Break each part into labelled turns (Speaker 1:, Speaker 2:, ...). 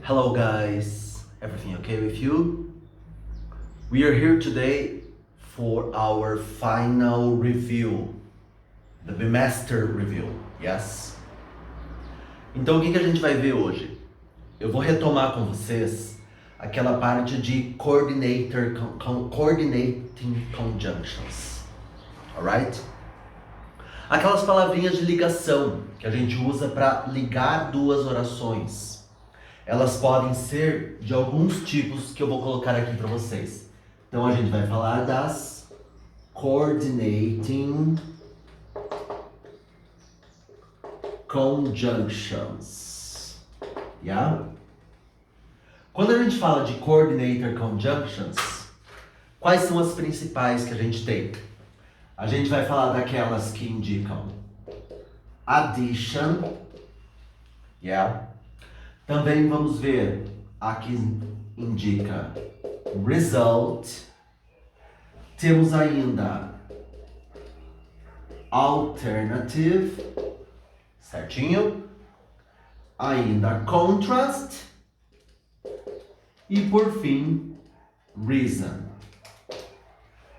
Speaker 1: Hello guys, everything okay with you? We are here today for our final review, the bimester review, yes? Então o que a gente vai ver hoje? Eu vou retomar com vocês aquela parte de coordinating conjunctions, alright? Aquelas palavrinhas de ligação que a gente usa para ligar duas orações. Elas podem ser de alguns tipos que eu vou colocar aqui para vocês. Então a gente vai falar das coordinating conjunctions. Yeah? Quando a gente fala de coordinator conjunctions, quais são as principais que a gente tem? A gente vai falar daquelas que indicam addition, yeah? Também vamos ver a que indica result. Temos ainda alternative, certinho? Ainda contrast. E por fim, reason.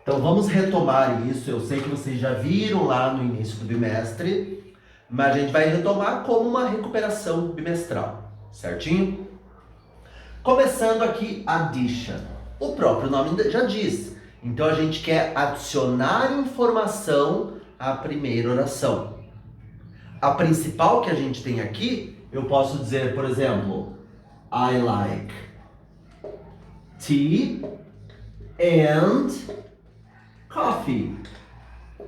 Speaker 1: Então vamos retomar isso. Eu sei que vocês já viram lá no início do bimestre, mas a gente vai retomar como uma recuperação bimestral. Certinho? Começando aqui, addition. O próprio nome já diz. Então a gente quer adicionar informação à primeira oração. A principal que a gente tem aqui, eu posso dizer, por exemplo, I like tea and coffee.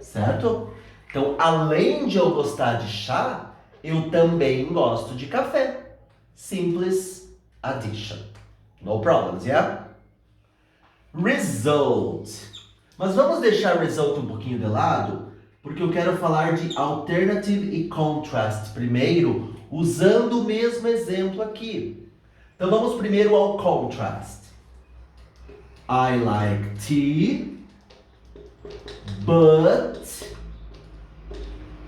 Speaker 1: Certo? Então, além de eu gostar de chá, eu também gosto de café. Simples addition. No problems, yeah? Result. Mas vamos deixar result um pouquinho de lado, porque eu quero falar de alternative e contrast primeiro, usando o mesmo exemplo aqui. Então vamos primeiro ao contrast. I like tea, but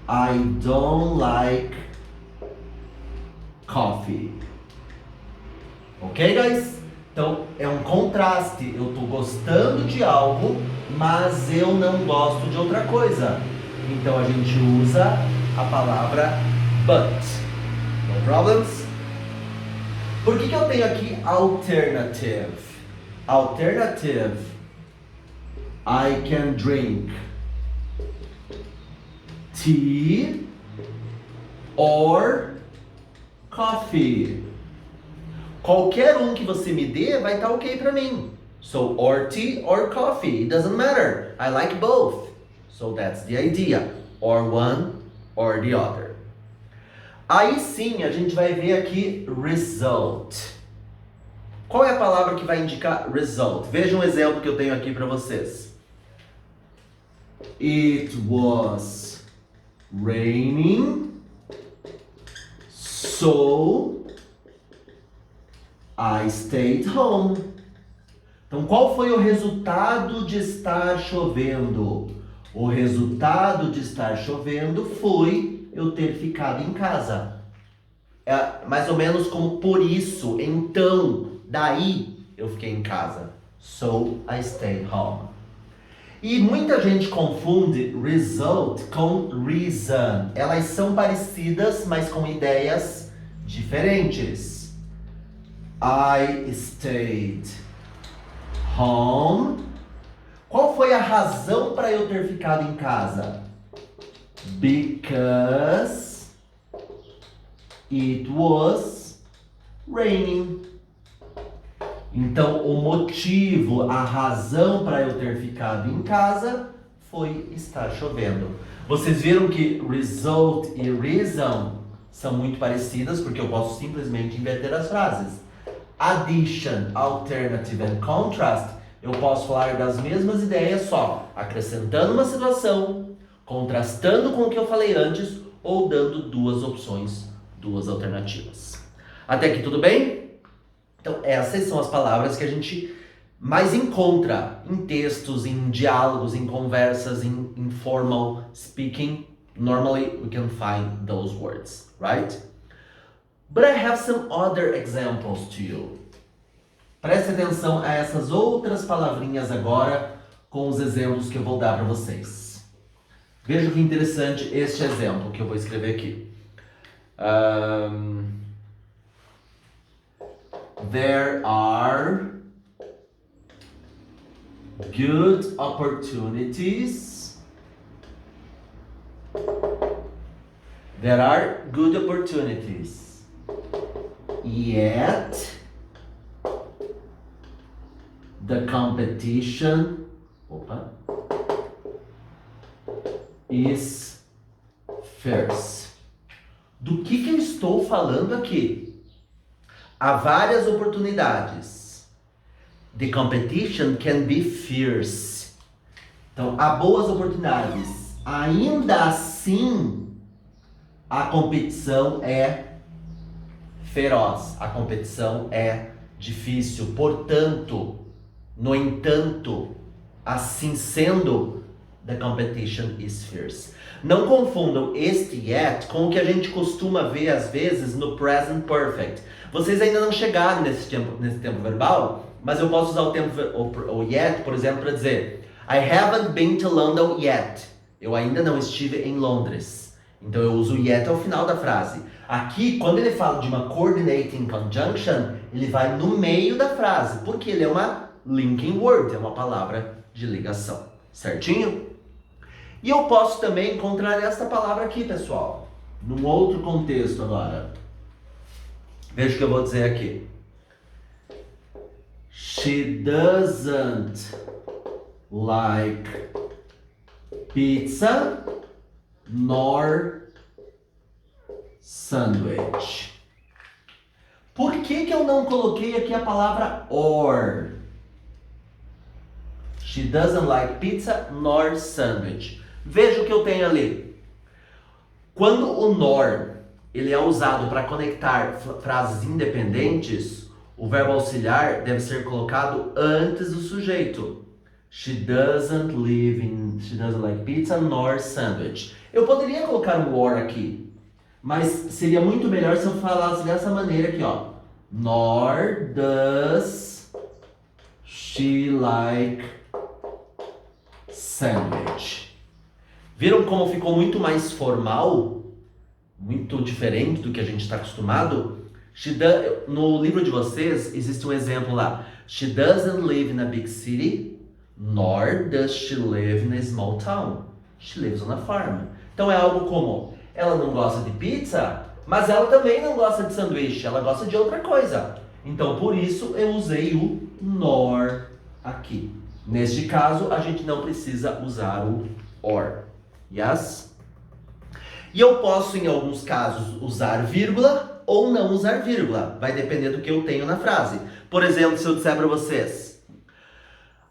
Speaker 1: I don't like coffee. Ok, guys? Então, é um contraste. Eu tô gostando de algo, mas eu não gosto de outra coisa. Então, a gente usa a palavra but. No problems? Por que eu tenho aqui alternative? Alternative. I can drink tea or coffee. Qualquer um que você me dê vai estar ok para mim. So, or tea or coffee, it doesn't matter. I like both. So that's the idea. Or one or the other. Aí sim, a gente vai ver aqui result. Qual é a palavra que vai indicar result? Veja um exemplo que eu tenho aqui para vocês. It was raining, so I stayed home. Então, qual foi o resultado de estar chovendo? O resultado de estar chovendo foi eu ter ficado em casa. É mais ou menos como por isso, então, daí eu fiquei em casa. So I stayed home. E muita gente confunde result com reason. Elas são parecidas, mas com ideias diferentes. I stayed home. Qual foi a razão para eu ter ficado em casa? Because it was raining. Então, o motivo, a razão para eu ter ficado em casa foi estar chovendo. Vocês viram que result e reason são muito parecidas, porque eu posso simplesmente inverter as frases. Addition, alternative and contrast, eu posso falar das mesmas ideias, só acrescentando uma situação, contrastando com o que eu falei antes, ou dando duas opções, duas alternativas. Até aqui tudo bem? Então essas são as palavras que a gente mais encontra em textos, em diálogos, em conversas, em informal speaking. Normally we can find those words, right? But I have some other examples to you. Preste atenção a essas outras palavrinhas agora com os exemplos que eu vou dar para vocês. Veja que interessante este exemplo que eu vou escrever aqui. There are good opportunities. There are good opportunities. Yet the competition is fierce. Do que eu estou falando aqui? Há várias oportunidades. The competition can be fierce. Então, há boas oportunidades. Ainda assim, a competição é feroz. A competição é difícil. Portanto, no entanto, assim sendo, the competition is fierce. Não confundam este yet com o que a gente costuma ver às vezes no present perfect. Vocês ainda não chegaram nesse tempo verbal, mas eu posso usar o yet, por exemplo, para dizer I haven't been to London yet. Eu ainda não estive em Londres. Então eu uso yet ao final da frase. Aqui, quando ele fala de uma coordinating conjunction, ele vai no meio da frase, porque ele é uma linking word, é uma palavra de ligação. Certinho? E eu posso também encontrar esta palavra aqui, pessoal, num outro contexto agora. Veja o que eu vou dizer aqui. She doesn't like pizza nor sandwich. Por que eu não coloquei aqui a palavra or? She doesn't like pizza nor sandwich. Veja o que eu tenho ali. Quando o nor ele é usado para conectar frases independentes, o verbo auxiliar deve ser colocado antes do sujeito. She doesn't like pizza nor sandwich. Eu poderia colocar um or aqui, mas seria muito melhor se eu falasse dessa maneira aqui, ó. Nor does she like sandwich. Viram como ficou muito mais formal? Muito diferente do que a gente está acostumado? No livro de vocês existe um exemplo lá. She doesn't live in a big city, nor does she live in a small town. She lives on a farm. Então é algo como, ela não gosta de pizza, mas ela também não gosta de sanduíche, ela gosta de outra coisa. Então por isso eu usei o nor aqui. Neste caso, a gente não precisa usar o or. Yes? E eu posso, em alguns casos, usar vírgula ou não usar vírgula. Vai depender do que eu tenho na frase. Por exemplo, se eu disser para vocês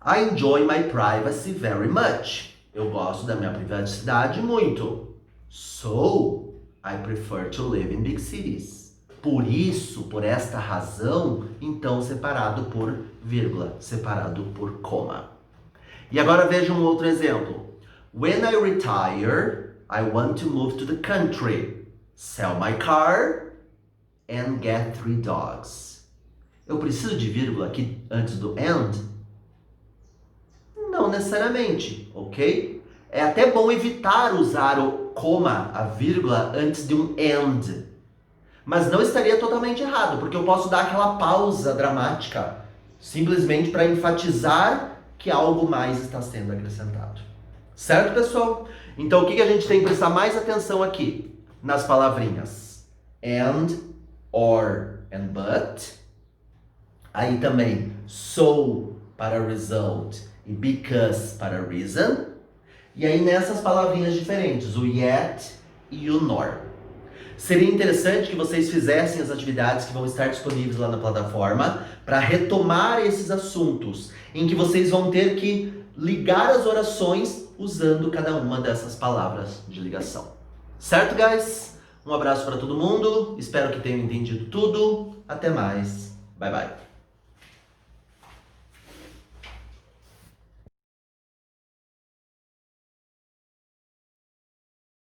Speaker 1: I enjoy my privacy very much. Eu gosto da minha privacidade muito. So, I prefer to live in big cities. Por isso, por esta razão, então separado por vírgula, separado por coma. E agora veja um outro exemplo. When I retire, I want to move to the country, sell my car, and get 3 dogs. Eu preciso de vírgula aqui antes do and? Não necessariamente, ok? É até bom evitar usar o coma, a vírgula, antes de um and. Mas não estaria totalmente errado, porque eu posso dar aquela pausa dramática, simplesmente para enfatizar que algo mais está sendo acrescentado. Certo, pessoal? Então, o que a gente tem que prestar mais atenção aqui? Nas palavrinhas and, or, and but. Aí também so para result e because para reason. E aí nessas palavrinhas diferentes, o yet e o nor. Seria interessante que vocês fizessem as atividades que vão estar disponíveis lá na plataforma para retomar esses assuntos, em que vocês vão ter que ligar as orações usando cada uma dessas palavras de ligação. Certo, guys? Um abraço para todo mundo, espero que tenham entendido tudo. Até mais. Bye, bye.